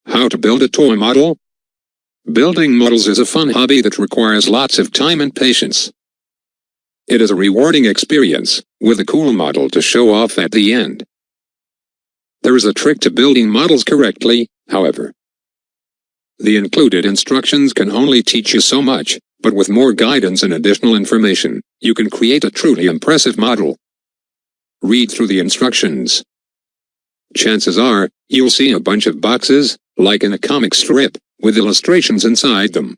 How to build a toy model? Building models is a fun hobby that requires lots of time and patience. It is a rewarding experience, with a cool model to show off at the end. There is a trick to building models correctly, however. The included instructions can only teach you so much, but with more guidance and additional information, you can create a truly impressive model. Read through the instructions. Chances are, you'll see a bunch of boxes, like in a comic strip, with illustrations inside them.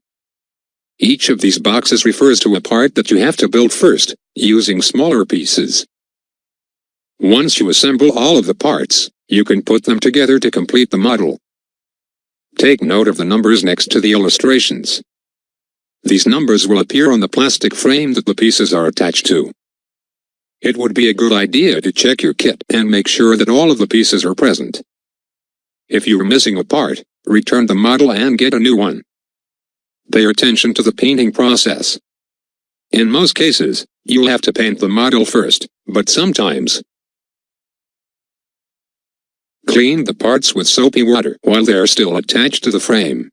Each of these boxes refers to a part that you have to build first, using smaller pieces. Once you assemble all of the parts, you can put them together to complete the model. Take note of the numbers next to the illustrations. These numbers will appear on the plastic frame that the pieces are attached to. It would be a good idea to check your kit and make sure that all of the pieces are present. If you're missing a part, return the model and get a new one. Pay attention to the painting process. In most cases, you'll have to paint the model first, but sometimes. Clean the parts with soapy water while they are still attached to the frame.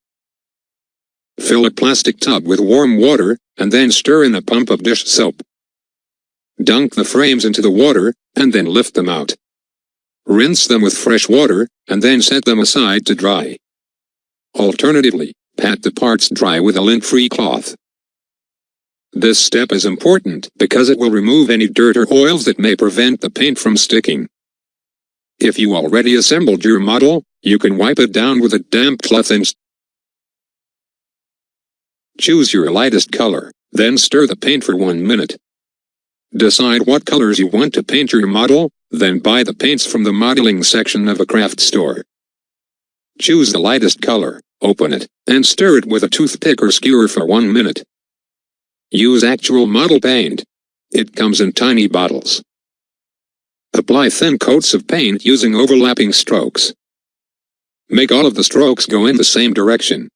Fill a plastic tub with warm water, and then stir in a pump of dish soap. Dunk the frames into the water, and then lift them out. Rinse them with fresh water, and then set them aside to dry. Alternatively, pat the parts dry with a lint-free cloth. This step is important because it will remove any dirt or oils that may prevent the paint from sticking. If you already assembled your model, you can wipe it down with a damp cloth and choose your lightest color, then stir the paint for 1 minute. Decide what colors you want to paint your model, then buy the paints from the modeling section of a craft store. Choose the lightest color, open it, and stir it with a toothpick or skewer for 1 minute. Use actual model paint. It comes in tiny bottles. Apply thin coats of paint using overlapping strokes. Make all of the strokes go in the same direction.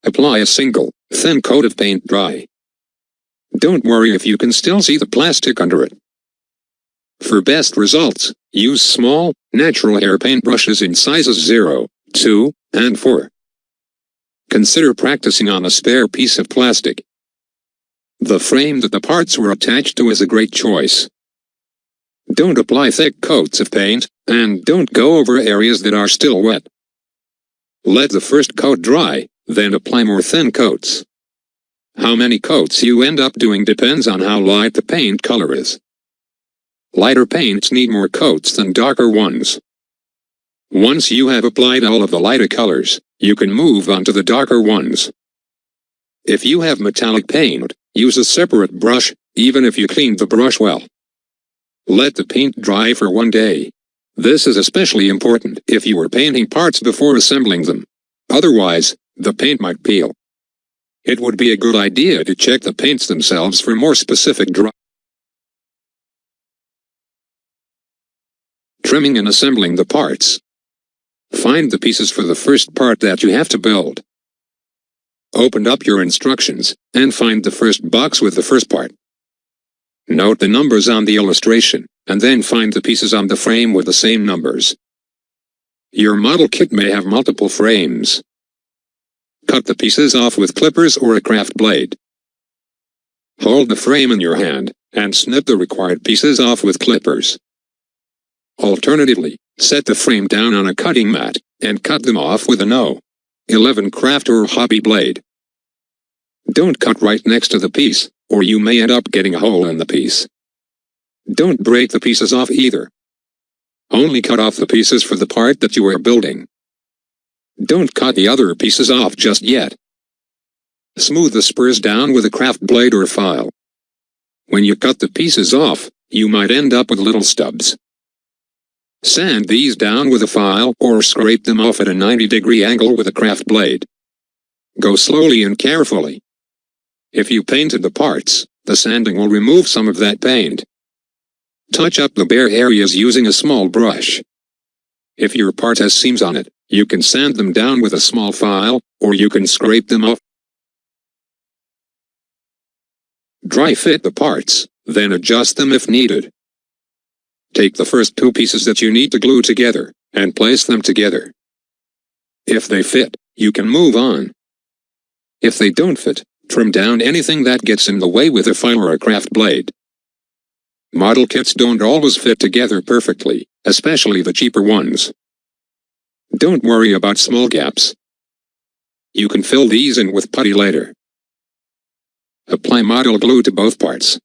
Apply a single, thin coat of paint dry. Don't worry if you can still see the plastic under it. For best results, use small, natural hair paint brushes in sizes 0, 2, and 4. Consider practicing on a spare piece of plastic. The frame that the parts were attached to is a great choice. Don't apply thick coats of paint, and don't go over areas that are still wet. Let the first coat dry, then apply more thin coats. How many coats you end up doing depends on how light the paint color is. Lighter paints need more coats than darker ones. Once you have applied all of the lighter colors, you can move on to the darker ones. If you have metallic paint, use a separate brush, even if you cleaned the brush well. Let the paint dry for 1 day. This is especially important if you are painting parts before assembling them. Otherwise, the paint might peel. It would be a good idea to check the paints themselves for more specific dry. Trimming and assembling the parts. Find the pieces for the first part that you have to build. Open up your instructions, and find the first box with the first part. Note the numbers on the illustration, and then find the pieces on the frame with the same numbers. Your model kit may have multiple frames. Cut the pieces off with clippers or a craft blade. Hold the frame in your hand, and snip the required pieces off with clippers. Alternatively, set the frame down on a cutting mat, and cut them off with a No.11 craft or hobby blade. Don't cut right next to the piece, or you may end up getting a hole in the piece. Don't break the pieces off either. Only cut off the pieces for the part that you are building. Don't cut the other pieces off just yet. Smooth the spurs down with a craft blade or file. When you cut the pieces off, you might end up with little stubs. Sand these down with a file or scrape them off at a 90-degree angle with a craft blade. Go slowly and carefully. If you painted the parts, the sanding will remove some of that paint. Touch up the bare areas using a small brush. If your part has seams on it, you can sand them down with a small file, or you can scrape them off. Dry fit the parts, then adjust them if needed. Take the first 2 pieces that you need to glue together, and place them together. If they fit, you can move on. If they don't fit, trim down anything that gets in the way with a file or a craft blade. Model kits don't always fit together perfectly, especially the cheaper ones. Don't worry about small gaps. You can fill these in with putty later. Apply model glue to both parts.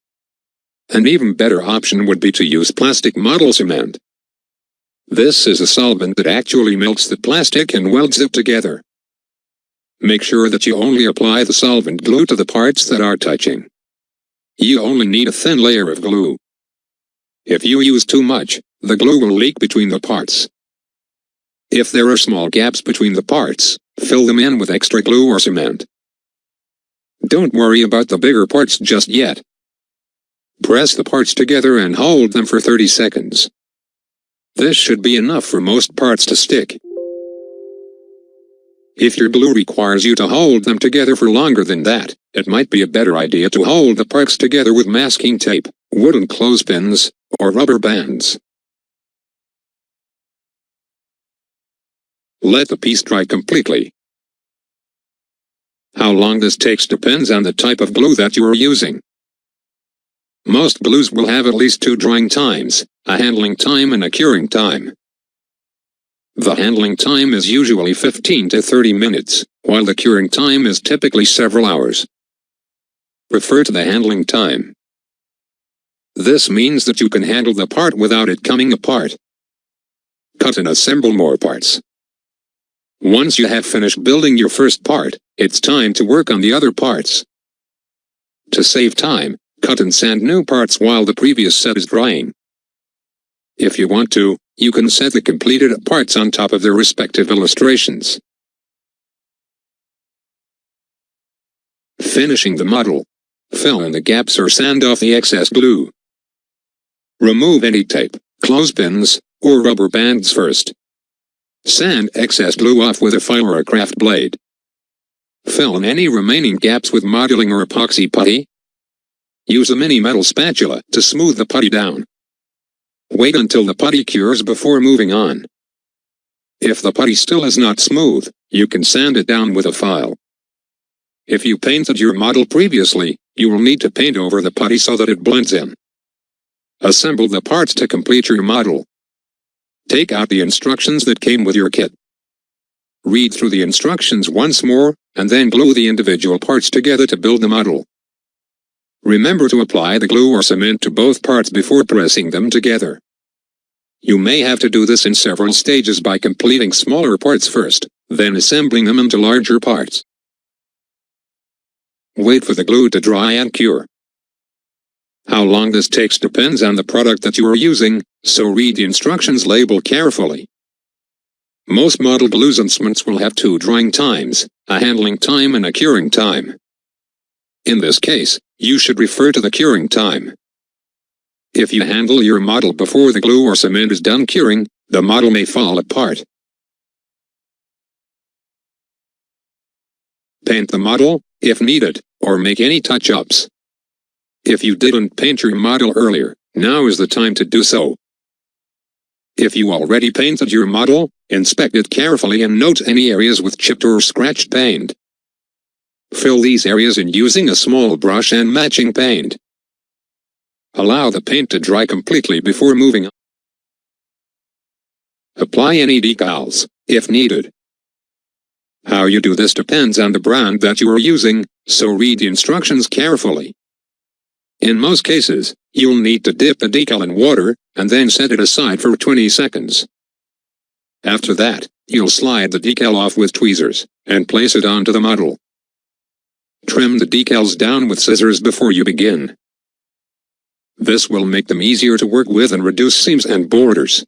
An even better option would be to use plastic model cement. This is a solvent that actually melts the plastic and welds it together. Make sure that you only apply the solvent glue to the parts that are touching. You only need a thin layer of glue. If you use too much, the glue will leak between the parts. If there are small gaps between the parts, fill them in with extra glue or cement. Don't worry about the bigger parts just yet. Press the parts together and hold them for 30 seconds. This should be enough for most parts to stick. If your glue requires you to hold them together for longer than that, it might be a better idea to hold the parts together with masking tape, wooden clothespins, or rubber bands. Let the piece dry completely. How long this takes depends on the type of glue that you are using. Most glues will have at least 2 drying times, a handling time and a curing time. The handling time is usually 15 to 30 minutes, while the curing time is typically several hours. Refer to the handling time. This means that you can handle the part without it coming apart. Cut and assemble more parts. Once you have finished building your first part, it's time to work on the other parts. To save time, cut and sand new parts while the previous set is drying. If you want to, you can set the completed parts on top of their respective illustrations. Finishing the model. Fill in the gaps or sand off the excess glue. Remove any tape, clothespins, or rubber bands first. Sand excess glue off with a file or a craft blade. Fill in any remaining gaps with modeling or epoxy putty. Use a mini metal spatula to smooth the putty down. Wait until the putty cures before moving on. If the putty still is not smooth, you can sand it down with a file. If you painted your model previously, you will need to paint over the putty so that it blends in. Assemble the parts to complete your model. Take out the instructions that came with your kit. Read through the instructions once more, and then glue the individual parts together to build the model. Remember to apply the glue or cement to both parts before pressing them together. You may have to do this in several stages by completing smaller parts first, then assembling them into larger parts. Wait for the glue to dry and cure. How long this takes depends on the product that you are using, so read the instructions label carefully. Most model glues and cements will have 2 drying times, a handling time and a curing time. In this case, you should refer to the curing time. If you handle your model before the glue or cement is done curing, the model may fall apart. Paint the model, if needed, or make any touch-ups. If you didn't paint your model earlier, now is the time to do so. If you already painted your model, inspect it carefully and note any areas with chipped or scratched paint. Fill these areas in using a small brush and matching paint. Allow the paint to dry completely before moving on. Apply any decals, if needed. How you do this depends on the brand that you are using, so read the instructions carefully. In most cases, you'll need to dip the decal in water, and then set it aside for 20 seconds. After that, you'll slide the decal off with tweezers, and place it onto the model. Trim the decals down with scissors before you begin. This will make them easier to work with and reduce seams and borders.